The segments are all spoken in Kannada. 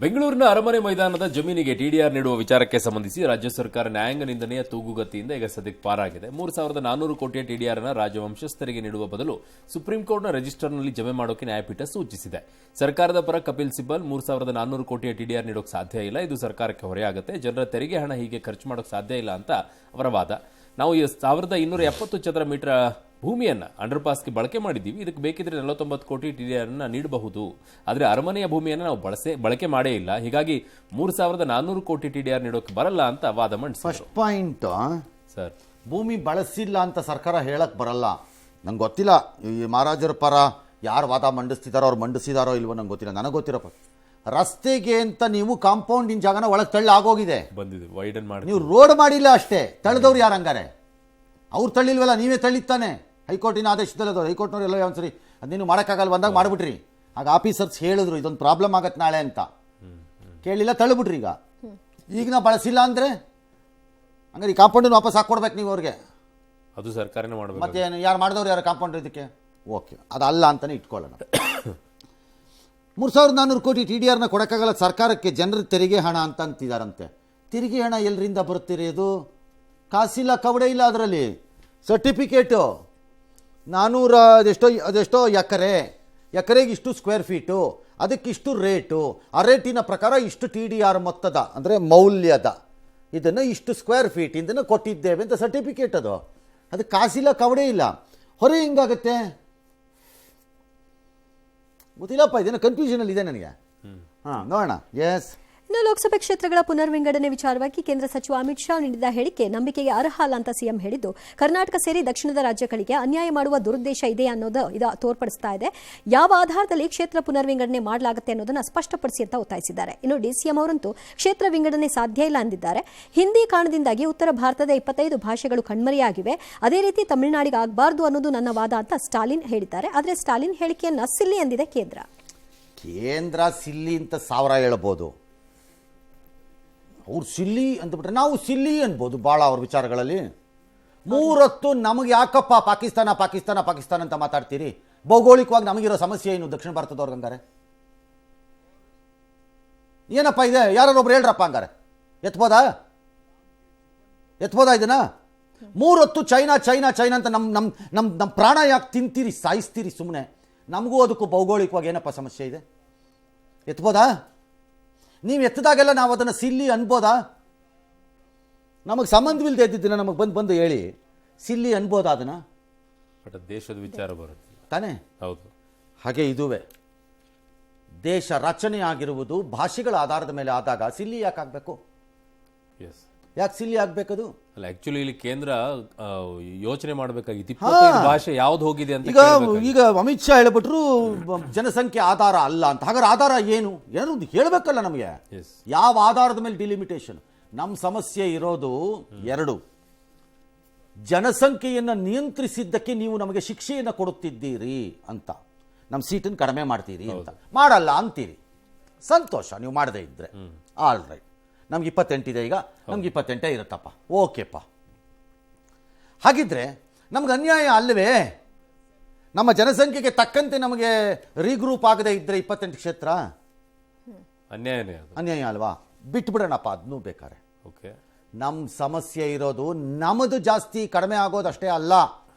ಬೆಂಗಳೂರಿನ ಅರಮನೆ ಮೈದಾನದ ಜಮೀನಿಗೆ ಟಿಡಿಆರ್ ನೀಡುವ ವಿಚಾರಕ್ಕೆ ಸಂಬಂಧಿಸಿ ರಾಜ್ಯ ಸರ್ಕಾರ ನ್ಯಾಯಾಂಗ ನಿಂದನೆಯ ತೂಗುಗತಿಯಿಂದ ಈಗ ಸದ್ಯಕ್ಕೆ ಪಾರಾಗಿದೆ. 3,400 ಕೋಟಿಯ ಟಿಡಿಆರ್ ಅನ್ನು ರಾಜವಂಶಸ್ಥರಿಗೆ ನೀಡುವ ಬದಲು ಸುಪ್ರೀಂ ಕೋರ್ಟ್ನ ರಿಜಿಸ್ಟರ್ನಲ್ಲಿ ಜಮೆ ಮಾಡೋಕೆ ನ್ಯಾಯಪೀಠ ಸೂಚಿಸಿದೆ. ಸರ್ಕಾರದ ಪರ ಕಪಿಲ್ ಸಿಬಲ್ 3,400 ಕೋಟಿಯ ಟಿಡಿಆರ್ ನೀಡೋಕೆ ಸಾಧ್ಯ ಇಲ್ಲ, ಇದು ಸರ್ಕಾರಕ್ಕೆ ಹೊರೆಯಾಗುತ್ತೆ, ಜನರ ತೆರಿಗೆ ಹಣ ಹೀಗೆ ಖರ್ಚು ಮಾಡೋಕೆ ಸಾಧ್ಯ ಇಲ್ಲ ಅಂತ ಅವರ ವಾದ. ನಾವು 1,270 ಚದರ ಮೀಟರ್ ಭೂಮಿಯನ್ನ ಅಂಡರ್ಪಾಸ್ಗೆ ಬಳಕೆ ಮಾಡಿದ್ದೀವಿ, ಇದಕ್ಕೆ ಬೇಕಿದ್ರೆ 49 ಕೋಟಿ ಟಿಡಿಆರ್ ಅನ್ನ ನೀಡಬಹುದು, ಆದರೆ ಅರಮನೆಯ ಭೂಮಿಯನ್ನು ನಾವು ಬಳಕೆ ಮಾಡೇ ಇಲ್ಲ, ಹೀಗಾಗಿ 3,400 ಕೋಟಿ ಟಿಡಿಆರ್ ನೀಡೋಕೆ ಬರಲ್ಲ ಅಂತ ವಾದ ಮಂಡಿಸಿದರು. ಫಸ್ಟ್ ಪಾಯಿಂಟ್ ಸರ್, ಭೂಮಿ ಬಳಸಿಲ್ಲ ಅಂತ ಸರ್ಕಾರ ಹೇಳಕ್ ಬರಲ್ಲ. ನಂಗೆ ಗೊತ್ತಿಲ್ಲ ಈ ಮಹಾರಾಜರ ಪರ ಯಾರು ವಾದ ಮಂಡಿಸ್ತಿದಾರೋ ಅವ್ರು ಮಂಡಿಸಿದಾರೋ ಇಲ್ವೋ ನಂಗೆ ಗೊತ್ತಿಲ್ಲ. ನನಗೆ ಗೊತ್ತಿರಪ್ಪ, ರಸ್ತೆಗೆ ಅಂತ ನೀವು ಕಾಂಪೌಂಡಿನ ಜಾಗನ ಒಳಗೆ ತಳ್ಳಿ ಆಗೋಗಿದೆ, ಬಂದಿದೆ ವೈಡನ್ ಮಾಡಿ, ನೀವು ರೋಡ್ ಮಾಡಿಲ್ಲ ಅಷ್ಟೇ. ತಳ್ಳಿದವ್ರು ಯಾರು ಹಂಗಾರೆ? ಅವ್ರು ತಳ್ಳಿಲ್ವಲ್ಲ, ನೀವೇ ತಳ್ಳಿತ್ತಾನೆ. ಹೈಕೋರ್ಟಿನ ಆದೇಶದಲ್ಲಿ ಅದು ಹೈಕೋರ್ಟ್ನವ್ರು ಎಲ್ಲೋ ಒಂದ್ಸರಿ ಅದೇನು ಮಾಡೋಕ್ಕಾಗಲ್ಲ ಬಂದಾಗ ಮಾಡಿಬಿಟ್ರಿ. ಆಗ ಆಫೀಸರ್ಸ್ ಹೇಳಿದ್ರು ಇದೊಂದು ಪ್ರಾಬ್ಲಮ್ ಆಗತ್ತೆ ನಾಳೆ ಅಂತ, ಕೇಳಿಲ್ಲ ತಳ್ಳಿಬಿಟ್ರಿ. ಈಗ ನಾವು ಬಳಸಿಲ್ಲ ಅಂದರೆ ಹಂಗಾರೆ ಈ ಕಾಂಪೌಂಡನ್ನು ವಾಪಸ್ ಹಾಕ್ಕೊಡ್ಬೇಕು ನೀವು ಅವ್ರಿಗೆ. ಅದು ಸರ್ಕಾರನೇ ಮಾಡಬೇಕು. ಮತ್ತೆ ಯಾರು ಮಾಡಿದವ್ರು ಯಾರು ಕಾಂಪೌಂಡರ್ ಇದಕ್ಕೆ? ಓಕೆ, ಅದಲ್ಲ ಅಂತಲೇ ಇಟ್ಕೊಳ್ಳೋಣ. 3,400 ಕೋಟಿ ಟಿಡಿಆರ್ನ ಕೊಡೋಕ್ಕಾಗಲ್ಲ ಸರ್ಕಾರಕ್ಕೆ, ಜನರ ತೆರಿಗೆ ಹಣ ಅಂತ ಅಂತಿದಾರಂತೆ. ತೆರಿಗೆ ಹಣ ಎಲ್ಲರಿಂದ ಬರ್ತೀರಿ? ಅದು ಕಾಸಿಲ್ಲ, ಕವಡೆ ಇಲ್ಲ, ಅದರಲ್ಲಿ ಸರ್ಟಿಫಿಕೇಟು 400 ಅದೆಷ್ಟೋ ಎಕರೆಗೆ ಇಷ್ಟು ಸ್ಕ್ವೇರ್ ಫೀಟು, ಅದಕ್ಕಿಷ್ಟು ರೇಟು, ಆ ರೇಟಿನ ಪ್ರಕಾರ ಇಷ್ಟು ಟಿಡಿಆರ್ ಮೊತ್ತದ ಅಂದರೆ ಮೌಲ್ಯದ ಇದನ್ನು ಇಷ್ಟು ಸ್ಕ್ವೇರ್ ಫೀಟ್ ಇದನ್ನು ಕೊಟ್ಟಿದ್ದೇವೆ ಅಂತ ಸರ್ಟಿಫಿಕೇಟ್. ಅದು ಕಾಸಿಲ್ಲ, ಕವಡೆ ಇಲ್ಲ, ಹೊರೆ ಹಿಂಗಾಗತ್ತೆ ಗೊತ್ತಿಲ್ಲಪ್ಪ. ಇದೇನೋ ಕನ್ಫ್ಯೂಷನಲ್ಲಿ ಇದೆ ನನಗೆ. ನೋಡೋಣ. ಎಸ್, ಇನ್ನು ಲೋಕಸಭೆ ಕ್ಷೇತ್ರಗಳ ಪುನರ್ವಿಂಗಡಣೆ ವಿಚಾರವಾಗಿ ಕೇಂದ್ರ ಸಚಿವ ಅಮಿತ್ ಶಾ ನೀಡಿದ ಹೇಳಿಕೆ ನಂಬಿಕೆಗೆ ಅರ್ಹ ಅಲ್ಲ ಅಂತ ಸಿಎಂ ಹೇಳಿದ್ದು, ಕರ್ನಾಟಕ ಸೇರಿ ದಕ್ಷಿಣದ ರಾಜ್ಯಗಳಿಗೆ ಅನ್ಯಾಯ ಮಾಡುವ ದುರುದ್ದೇಶ ಇದೆ ಅನ್ನೋದು ಇದು ತೋರ್ಪಡಿಸ್ತಾ ಇದೆ. ಯಾವ ಆಧಾರದಲ್ಲಿ ಕ್ಷೇತ್ರ ಪುನರ್ವಿಂಗಡಣೆ ಮಾಡಲಾಗುತ್ತೆ ಅನ್ನೋದನ್ನ ಸ್ಪಷ್ಟಪಡಿಸಿ ಅಂತ ಒತ್ತಾಯಿಸಿದ್ದಾರೆ. ಇನ್ನು ಡಿಸಿಎಂ ಅವರಂತೂ ಕ್ಷೇತ್ರ ವಿಂಗಡಣೆ ಸಾಧ್ಯ ಇಲ್ಲ ಅಂದಿದ್ದಾರೆ. ಹಿಂದಿ ಕಾರಣದಿಂದಾಗಿ ಉತ್ತರ ಭಾರತದ 25 ಭಾಷೆಗಳು ಕಣ್ಮರೆಯಾಗಿವೆ, ಅದೇ ರೀತಿ ತಮಿಳುನಾಡಿಗೆ ಆಗಬಾರದು ಅನ್ನೋದು ನನ್ನ ವಾದ ಅಂತ ಸ್ಟಾಲಿನ್ ಹೇಳಿದ್ದಾರೆ. ಆದರೆ ಸ್ಟಾಲಿನ್ ಹೇಳಿಕೆಯನ್ನ ಸಿಲ್ಲಿ ಎಂದಿದೆ ಕೇಂದ್ರ. ಸಿಲ್ಲಿ ಅಂತ 1000 ಹೇಳ್ಬೋದು, ಅವ್ರು ಸಿಲ್ಲಿ ಅಂದ್ಬಿಟ್ರೆ ನಾವು ಸಿಲ್ಲಿ ಅನ್ಬೋದು ಭಾಳ ಅವ್ರ ವಿಚಾರಗಳಲ್ಲಿ. 3 ಹೊತ್ತು ನಮಗೆ ಯಾಕಪ್ಪ ಪಾಕಿಸ್ತಾನ ಪಾಕಿಸ್ತಾನ ಪಾಕಿಸ್ತಾನ ಅಂತ ಮಾತಾಡ್ತೀರಿ? ಭೌಗೋಳಿಕವಾಗಿ ನಮಗಿರೋ ಸಮಸ್ಯೆ ಏನು ದಕ್ಷಿಣ ಭಾರತದವ್ರಿಗೆ? ಹಂಗಾರೆ ಏನಪ್ಪ ಇದೆ? ಯಾರೊಬ್ರು ಹೇಳ್ರಪ್ಪ ಹಂಗಾರೆ. ಎತ್ಬೋದಾ ಇದನ್ನ? 3 ಹೊತ್ತು ಚೈನಾ ಚೈನಾ ಚೈನಾ ಅಂತ ನಮ್ಮ ಪ್ರಾಣ ಯಾಕೆ ತಿಂತೀರಿ, ಸಾಯಿಸ್ತೀರಿ ಸುಮ್ಮನೆ? ನಮಗೂ ಅದಕ್ಕೂ ಭೌಗೋಳಿಕವಾಗಿ ಏನಪ್ಪ ಸಮಸ್ಯೆ ಇದೆ? ಎತ್ಬೋದಾ? ನೀವು ಎತ್ತದಾಗೆಲ್ಲ ನಾವು ಅದನ್ನು ಸಿಲ್ಲಿ ಅನ್ಬೋದಾ? ನಮಗೆ ಸಂಬಂಧವಿಲ್ಲದೆ ಇದ್ದಿದ್ದನ್ನ ನಮಗೆ ಬಂದು ಹೇಳಿ ಸಿಲ್ಲಿ ಅನ್ಬೋದಾ ಅದನ್ನು? ಬಟ್ ದೇಶದ ವಿಚಾರ ಬರುತ್ತೆ ತಾನೇ? ಹೌದು. ಹಾಗೆ ಇದುವೇ ದೇಶ ರಚನೆ ಆಗಿರುವುದು ಭಾಷೆಗಳ ಆಧಾರದ ಮೇಲೆ ಆದಾಗ ಸಿಲ್ಲಿ ಯಾಕೆ ಆಗಬೇಕು? ಎಸ್, ಯಾಕೆ ಸಿಲ್ಲಿ ಆಗಬೇಕದು? ಅಲ್ಲ, ಆಕ್ಚುಲಿ ಇಲ್ಲಿ ಕೇಂದ್ರ ಯೋಚನೆ ಮಾಡಬೇಕಾಗಿತ್ತು 25 ಭಾಷೆ ಯಾವ್ದು ಹೋಗಿದೆ ಅಂತ. ಈಗ ಅಮಿತ್ ಶಾ ಹೇಳ್ಬಿಟ್ರು ಜನಸಂಖ್ಯೆ ಆಧಾರ ಅಲ್ಲ ಅಂತ. ಹಾಗಾದ್ರೆ ಆಧಾರ ಏನು? ಏನಾದ್ರು ಹೇಳಬೇಕಲ್ಲ ನಮಗೆ. ಯಾವ ಆಧಾರದ ಮೇಲೆ ಡಿಲಿಮಿಟೇಷನ್? ನಮ್ಮ ಸಮಸ್ಯೆ ಇರೋದು 2. ಜನಸಂಖ್ಯೆಯನ್ನು ನಿಯಂತ್ರಿಸಿದ್ದಕ್ಕೆ ನೀವು ನಮಗೆ ಶಿಕ್ಷೆಯನ್ನು ಕೊಡುತ್ತಿದ್ದೀರಿ ಅಂತ, ನಮ್ಮ ಸೀಟನ್ನು ಕಡಿಮೆ ಮಾಡ್ತೀರಿ ಅಂತ. ಮಾಡಲ್ಲ ಅಂತೀರಿ, ಸಂತೋಷ ನೀವು ಮಾಡದೇ ಇದ್ರೆ. ಆಲ್ ರೈಟ್, ನಮ್ಗೆ 28 ಇದೆ, ಈಗ ನಮ್ಗೆ 28 ಇರುತ್ತಪ್ಪ, ಓಕೆಪ್ಪ. ಹಾಗಿದ್ರೆ ನಮ್ಗೆ ಅನ್ಯಾಯ ಅಲ್ಲವೇ? ನಮ್ಮ ಜನಸಂಖ್ಯೆಗೆ ತಕ್ಕಂತೆ ನಮಗೆ ರೀಗ್ರೂಪ್ ಆಗದೆ ಇದ್ರೆ 28 ಕ್ಷೇತ್ರ ಅನ್ಯಾಯ ಅಲ್ವಾ? ಬಿಟ್ಬಿಡೋಣಪ್ಪ ಅದನ್ನೂ ಬೇಕಾರೆ. ಓಕೆ, ನಮ್ಮ ಸಮಸ್ಯೆ ಇರೋದು ನಮ್ಮದು ಜಾಸ್ತಿ ಕಡಿಮೆ ಆಗೋದಷ್ಟೇ ಅಲ್ಲ.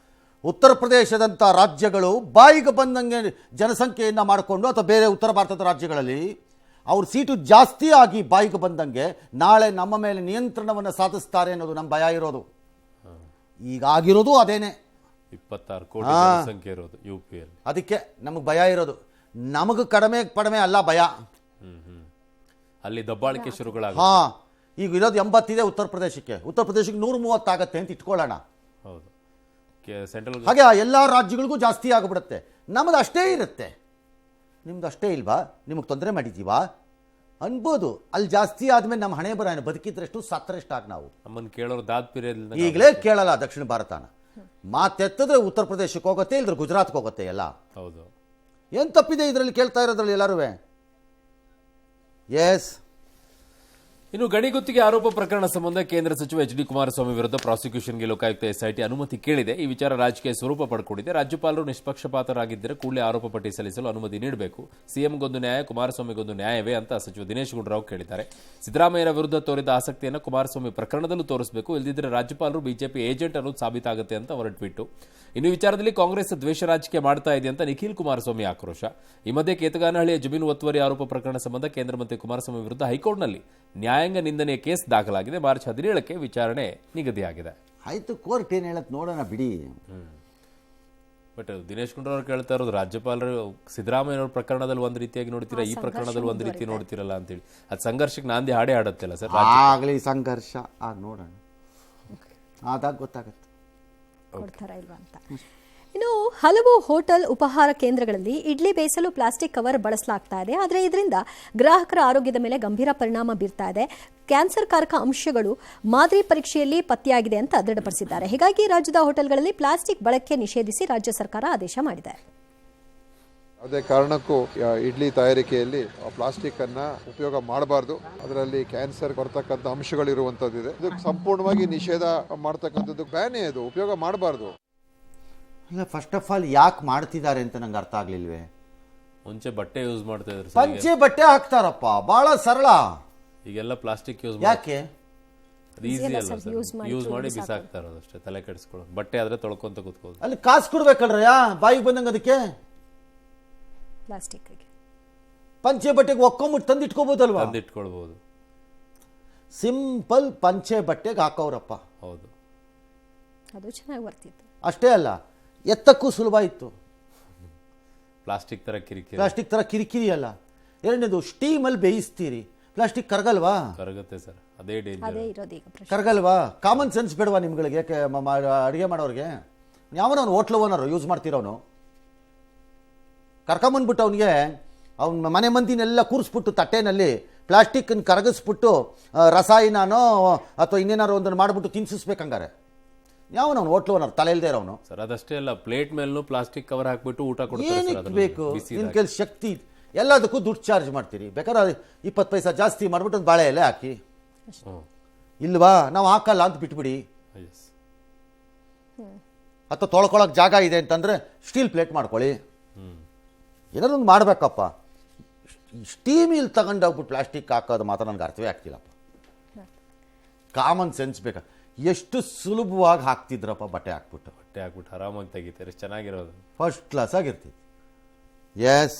ಉತ್ತರ ಪ್ರದೇಶದಂಥ ರಾಜ್ಯಗಳು ಬಾಯಿಗೆ ಬಂದಂಗೆ ಜನಸಂಖ್ಯೆಯನ್ನು ಮಾಡಿಕೊಂಡು, ಅಥವಾ ಬೇರೆ ಉತ್ತರ ಭಾರತದ ರಾಜ್ಯಗಳಲ್ಲಿ ಅವ್ರ ಸೀಟು ಜಾಸ್ತಿ ಆಗಿ ಬಾಯಿಗೆ ಬಂದಂಗೆ ನಾಳೆ ನಮ್ಮ ಮೇಲೆ ನಿಯಂತ್ರಣವನ್ನು ಸಾಧಿಸ್ತಾರೆ ಅನ್ನೋದು ನಮ್ಮ ಭಯ ಇರೋದು. ಈಗ ಆಗಿರೋದು ಅದೇನೆ. 26 ಕೋಟಿ ಜನಸಂಖ್ಯೆ ಇರೋದು ಯುಪಿಯಲ್ಲಿ. ಅದಕ್ಕೆ ನಮಗೆ ಭಯ ಇರೋದು. ನಮಗೆ ಕಡಿಮೆ ಅಲ್ಲ ಭಯ, ಅಲ್ಲಿ ದಬ್ಬಾಳಿಕೆ ಶುರುಗಳಾಗ. ಈಗ ಇರೋದು 80 ಇದೆ ಉತ್ತರ ಪ್ರದೇಶಕ್ಕೆ 130 ಆಗತ್ತೆ ಅಂತ ಇಟ್ಕೊಳ್ಳೋಣ. ಹೌದು, ಸೆಂಟ್ರಲ್ ಹಾಗೆ ಎಲ್ಲ ರಾಜ್ಯಗಳಿಗೂ ಜಾಸ್ತಿ ಆಗಿಬಿಡುತ್ತೆ. ನಮ್ಮದು ಅಷ್ಟೇ ಇರುತ್ತೆ, ನಿಮ್ದು ಅಷ್ಟೇ ಇಲ್ವಾ? ನಿಮಗೆ ತೊಂದರೆ ಮಾಡಿದ್ದೀವಾ ಅನ್ಬೋದು. ಅಲ್ಲಿ ಜಾಸ್ತಿ ಆದ್ಮೇಲೆ ನಮ್ಮ ಹಣೆ ಬರ ಬದುಕಿದ್ರೆಷ್ಟು ಸತ್ತರೆಷ್ಟಾಗ ನಾವು ನಮ್ಮನ್ನು ಕೇಳೋರು ದಾದ್ ಪೀರಿಯಡ್ ಈಗಲೇ ಕೇಳಲ್ಲ ದಕ್ಷಿಣ ಭಾರತನ. ಮಾತೆತ್ತಿದ್ರೆ ಉತ್ತರ ಪ್ರದೇಶಕ್ಕೆ ಹೋಗುತ್ತೆ, ಇಲ್ದ್ರೆ ಗುಜರಾತ್ಗೆ ಹೋಗುತ್ತೆ ಎಲ್ಲ. ಹೌದು, ಏನು ತಪ್ಪಿದೆ ಇದರಲ್ಲಿ ಕೇಳ್ತಾ ಇರೋದ್ರಲ್ಲಿ ಎಲ್ಲರೂ? ಎಸ್, ಇನ್ನು ಗಣಿಗುತ್ತಿಗೆ ಆರೋಪ ಪ್ರಕರಣ ಸಂಬಂಧ ಕೇಂದ್ರ ಸಚಿವ ಎಚ್ ಡಿ ಕುಮಾರಸ್ವಾಮಿ ವಿರುದ್ಧ ಪ್ರಾಸಿಕ್ಯೂಷನ್ಗೆ ಲೋಕಾಯುಕ್ತ ಎಸ್ಐಟಿ ಅನುಮತಿ ಕೇಳಿದೆ. ಈ ವಿಚಾರ ರಾಜಕೀಯ ಸ್ವರೂಪ ಪಡ್ಕೊಂಡಿದೆ. ರಾಜ್ಯಪಾಲರು ನಿಷ್ಪಕ್ಷಪಾತರಾಗಿದ್ದರೆ ಕೂಡಲೇ ಆರೋಪ ಪಟ್ಟಿ ಸಲ್ಲಿಸಲು ಅನುಮತಿ ನೀಡಬೇಕು. ಸಿಎಂಗೊಂದು ನ್ಯಾಯ, ಕುಮಾರಸ್ವಾಮಿಗೊಂದು ನ್ಯಾಯವೇ ಅಂತ ಸಚಿವ ದಿನೇಶ್ ಗುಂಡೂರಾವ್ ಕೇಳಿದ್ದಾರೆ. ಸಿದ್ದರಾಮಯ್ಯರ ವಿರುದ್ಧ ತೋರಿದ ಆಸಕ್ತಿಯನ್ನು ಕುಮಾರಸ್ವಾಮಿ ಪ್ರಕರಣದಲ್ಲೂ ತೋರಿಸಬೇಕು, ಇಲ್ಲದಿದ್ದರೆ ರಾಜ್ಯಪಾಲರು ಬಿಜೆಪಿ ಏಜೆಂಟ್ ಅನ್ನೋದು ಸಾಬೀತಾಗುತ್ತೆ ಅಂತ ಅವರ ಟ್ವೀಟ್. ಇನ್ನು ವಿಚಾರದಲ್ಲಿ ಕಾಂಗ್ರೆಸ್ ದ್ವೇಷ ರಾಜಕೀಯ ಮಾಡ್ತಾ ಇದೆ ಅಂತ ನಿಖಿಲ್ ಕುಮಾರಸ್ವಾಮಿ ಆಕ್ರೋಶ. ಈ ಮಧ್ಯೆ ಕೇತಗಾನಹಳ್ಳಿಯ ಜಮೀನು ಒತ್ತುವರಿ ಆರೋಪ ಪ್ರಕರಣ ಸಂಬಂಧ ಕೇಂದ್ರ ಮಂತ್ರಿ ಕುಮಾರಸ್ವಾಮಿ ವಿರುದ್ಧ ಹೈಕೋರ್ಟ್ನಲ್ಲಿ ನ್ಯಾಯಾಂಗ ನಿಂದನೆಯ ಕೇಸ್ ದಾಖಲಾಗಿದೆ. ಮಾರ್ಚ್ 17ಕ್ಕೆ ವಿಚಾರಣೆ ನಿಗದಿಯಾಗಿದೆ. ಆಯ್ತು, ಕೋರ್ಟ್ ಏನು ಹೇಳತ್ ನೋಡೋಣ ಬಿಡಿ. ಬಟ್ ದಿನೇಶ್ ಗುಂಡೂರಾವ್ ಕೇಳ್ತಾ ಇರೋದು, ರಾಜ್ಯಪಾಲರು ಸಿದ್ದರಾಮಯ್ಯನವ್ರ ಪ್ರಕರಣದಲ್ಲಿ ಒಂದು ರೀತಿಯಾಗಿ ನೋಡ್ತೀರಾ, ಈ ಪ್ರಕರಣದಲ್ಲಿ ಒಂದು ರೀತಿ ನೋಡ್ತಿರಲ್ಲ ಅಂತೇಳಿ. ಅದು ಸಂಘರ್ಷಕ್ಕೆ ನಾಂದಿ ಹಾಡೇ ಆಡತ್ತಲ್ಲ ಸರ್. ಆಗಲಿ ಸಂಘರ್ಷ, ಆಗ ನೋಡೋಣ, ಆದಾಗ ಗೊತ್ತಾಗತ್ತೆ ಕೊಡ್ತಾರಾ ಇಲ್ವಾ ಅಂತ. ಇನ್ನು ಹಲವು ಹೋಟೆಲ್ ಉಪಹಾರ ಕೇಂದ್ರಗಳಲ್ಲಿ ಇಡ್ಲಿ ಬೇಯಿಸಲು ಪ್ಲಾಸ್ಟಿಕ್ ಕವರ್ ಬಳಸಲಾಗ್ತಾ ಇದೆ. ಆದರೆ ಇದರಿಂದ ಗ್ರಾಹಕರ ಆರೋಗ್ಯದ ಮೇಲೆ ಗಂಭೀರ ಪರಿಣಾಮ ಬೀರ್ತಾ ಇದೆ. ಕ್ಯಾನ್ಸರ್ ಕಾರಕ ಅಂಶಗಳು ಮಾದರಿ ಪರೀಕ್ಷೆಯಲ್ಲಿ ಪತ್ತೆಯಾಗಿದೆ ಅಂತ ದೃಢಪಡಿಸಿದ್ದಾರೆ. ಹೀಗಾಗಿ ರಾಜ್ಯದ ಹೋಟೆಲ್ಗಳಲ್ಲಿ ಪ್ಲಾಸ್ಟಿಕ್ ಬಳಕೆ ನಿಷೇಧಿಸಿ ರಾಜ್ಯ ಸರ್ಕಾರ ಆದೇಶ ಮಾಡಿದೆ. ಅದೇ ಕಾರಣಕ್ಕೂ ಇಡ್ಲಿ ತಯಾರಿಕೆಯಲ್ಲಿ ಪ್ಲಾಸ್ಟಿಕ್ ಅನ್ನ ಉಪಯೋಗ ಮಾಡಬಾರ್ದು. ಅದರಲ್ಲಿ ಕ್ಯಾನ್ಸರ್ ಬರ್ತಕ್ಕಂಥ ಅಂಶಗಳಿರುವಂತದ್ದಿದೆ. ಇದಕ್ಕೆ ಸಂಪೂರ್ಣವಾಗಿ ನಿಷೇಧ ಮಾಡ್ತಕ್ಕಂಥದ್ದು ಬ್ಯಾನೇ, ಅದು ಉಪಯೋಗ ಮಾಡಬಾರ್ದು. ಇಲ್ಲ, ಫಸ್ಟ್ ಆಫ್ ಆಲ್ ಯಾಕೆ ಮಾಡ್ತಿದ್ದಾರೆ ಅಂತ ನಂಗೆ ಅರ್ಥ ಆಗ್ಲಿಲ್ವೇ. ಮುಂಚೆ ಬಟ್ಟೆ ಯೂಸ್ ಮಾಡ್ತಾ ಇದ್ರು, ಪಂಚೆ ಬಟ್ಟೆ ಹಾಕ್ತಾರಪ್ಪ, ಬಹಳ ಸರಳ. ಈಗೆಲ್ಲ ಪ್ಲಾಸ್ಟಿಕ್ ಯೂಸ್ ಯಾಕೆ? ಅದು ಈಸಿ ಅಲ್ಲ ಸರ್, ಯೂಸ್ ಮಾಡಿ ಬಿಸಾಕ್ತಾ ಇರೋದು ಅಷ್ಟೇ, ತಲೆ ಕೆಡಿಸ್ಕೊಳ್ಳೋದು. ಬಟ್ಟೆ ಆದ್ರೆ ತೊಳ್ಕೊಂತ ಕೂತ್ಕೋದು. ಅಲ್ಲಿ ಕಾಸು ಕೊಡ್ಬೇಕಲ್ರಯ್ಯ, ಬಾಯಿಗೆ ಬಂದಂಗೆ ಅದಕ್ಕೆ. ಪ್ಲಾಸ್ಟಿಕ್ ಪಂಚೆ ಬಟ್ಟೆಗೆ ಒಕ್ಕೊಂಬಿಟ್ಟು ತಂದಿಟ್ಕೋಬಹುದಲ್ವಾ? ತಂದಿಟ್ಕೊಳ್ಬಹುದು. ಸಿಂಪಲ್ ಪಂಚೆ ಬಟ್ಟೆಗೆ ಹಾಕೋರಪ್ಪ. ಹೌದು, ಅದು ಚೆನ್ನಾಗಿ ಬರ್ತಿತ್ತು. ಅಷ್ಟೇ ಅಲ್ಲ, ಎತ್ತಕ್ಕೂ ಸುಲಭ ಇತ್ತು. ಪ್ಲಾಸ್ಟಿಕ್ ತರ ಕಿರಿಕಿರಿ, ಪ್ಲಾಸ್ಟಿಕ್ ತರ ಕಿರಿಕಿರಿ ಅಲ್ಲ. ಎರಡನೇದು, ಸ್ಟೀಮಲ್ಲಿ ಬೇಯಿಸ್ತೀರಿ, ಪ್ಲಾಸ್ಟಿಕ್ ಕರಗಲ್ವಾ? ಕರಗುತ್ತೆ ಸರ್, ಅದೇ ಡೇಂಜರ್. ಅದೇ ಇರೋದು ಈಗ ಪ್ರಶ್ನೆ. ಕರಗಲ್ವಾ? ಕಾಮನ್ ಸೆನ್ಸ್ ಬೇಡವಾ ನಿಮ್ಗಳಿಗೆ? ಅಡುಗೆ ಮಾಡೋರಿಗೆ ಯಾವನವನು ಹೋಟ್ಲ್ ಓನರು ಯೂಸ್ ಮಾಡ್ತಿರೋನು ಕರ್ಕೊಂಬಂದ್ಬಿಟ್ಟು ಅವನಿಗೆ ಅವ್ನ ಮನೆ ಮಂದಿನೆಲ್ಲ ಕೂರಿಸ್ಬಿಟ್ಟು ತಟ್ಟೆನಲ್ಲಿ ಪ್ಲಾಸ್ಟಿಕ್ಕನ್ನು ಕರಗಿಸ್ಬಿಟ್ಟು ರಸಾಯನನೋ ಅಥವಾ ಇನ್ನೇನಾರು ಒಂದನ್ನು ಮಾಡಿಬಿಟ್ಟು ತಿನ್ನಿಸ್ಬೇಕಂಗಾರೆ ಯಾವನವನು ಹೋಟ್ಲ್ ಓನರ್ ತಲೆ ಇಲ್ಲದೆ ಇರೋನು ಸರ್. ಅದಷ್ಟೇ ಅಲ್ಲ, ಪ್ಲೇಟ್ ಮೇಲೂ ಪ್ಲಾಸ್ಟಿಕ್ ಕವರ್ ಹಾಕ್ಬಿಟ್ಟು ಊಟ ಕೊಡ್ತಾರೆ. ಏನಕ್ಕೆ ಬೇಕು? ನಿನ್ನ ಕೆಲ ಶಕ್ತಿ ಎಲ್ಲದಕ್ಕೂ ದುಡ್ಡು ಚಾರ್ಜ್ ಮಾಡ್ತೀರಿ. ಬೇಕಾದ್ರೆ 20 ಪೈಸಾ ಜಾಸ್ತಿ ಮಾಡ್ಬಿಟ್ಟು ಒಂದು ಬಾಳೆ ಎಲೆ ಹಾಕಿ, ಇಲ್ವಾ? ನಾವು ಹಾಕಲ್ಲ ಅಂತ ಬಿಟ್ಬಿಡಿ. ಅಥವಾ ತೊಳ್ಕೊಳಕ್ಕೆ ಜಾಗ ಇದೆ ಅಂತಂದ್ರೆ ಸ್ಟೀಲ್ ಪ್ಲೇಟ್ ಮಾಡ್ಕೊಳ್ಳಿ. ಏನಾದ್ರು ಒಂದು ಮಾಡಬೇಕಪ್ಪ. ಸ್ಟೀಮಿಲ್ ತಗೊಂಡೋಗ್ಬಿಟ್ಟು ಪ್ಲಾಸ್ಟಿಕ್ ಹಾಕೋದು ಮಾತ್ರ ನನಗೆ ಅರ್ಥವೇ ಆಗ್ತಿಲ್ಲಪ್ಪ. ಕಾಮನ್ ಸೆನ್ಸ್ ಬೇಕಾ? ಎಷ್ಟು ಸುಲಭವಾಗಿ ಹಾಕ್ತಿದ್ರಪ್ಪ ಬಟ್ಟೆ ಹಾಕ್ಬಿಟ್ಟು ಆರಾಮಾಗಿ ತೆಗಿತಾರೆ, ಚೆನ್ನಾಗಿರೋದು, ಫಸ್ಟ್ ಕ್ಲಾಸ್ ಆಗಿರ್ತಿತ್ತು. ಎಸ್.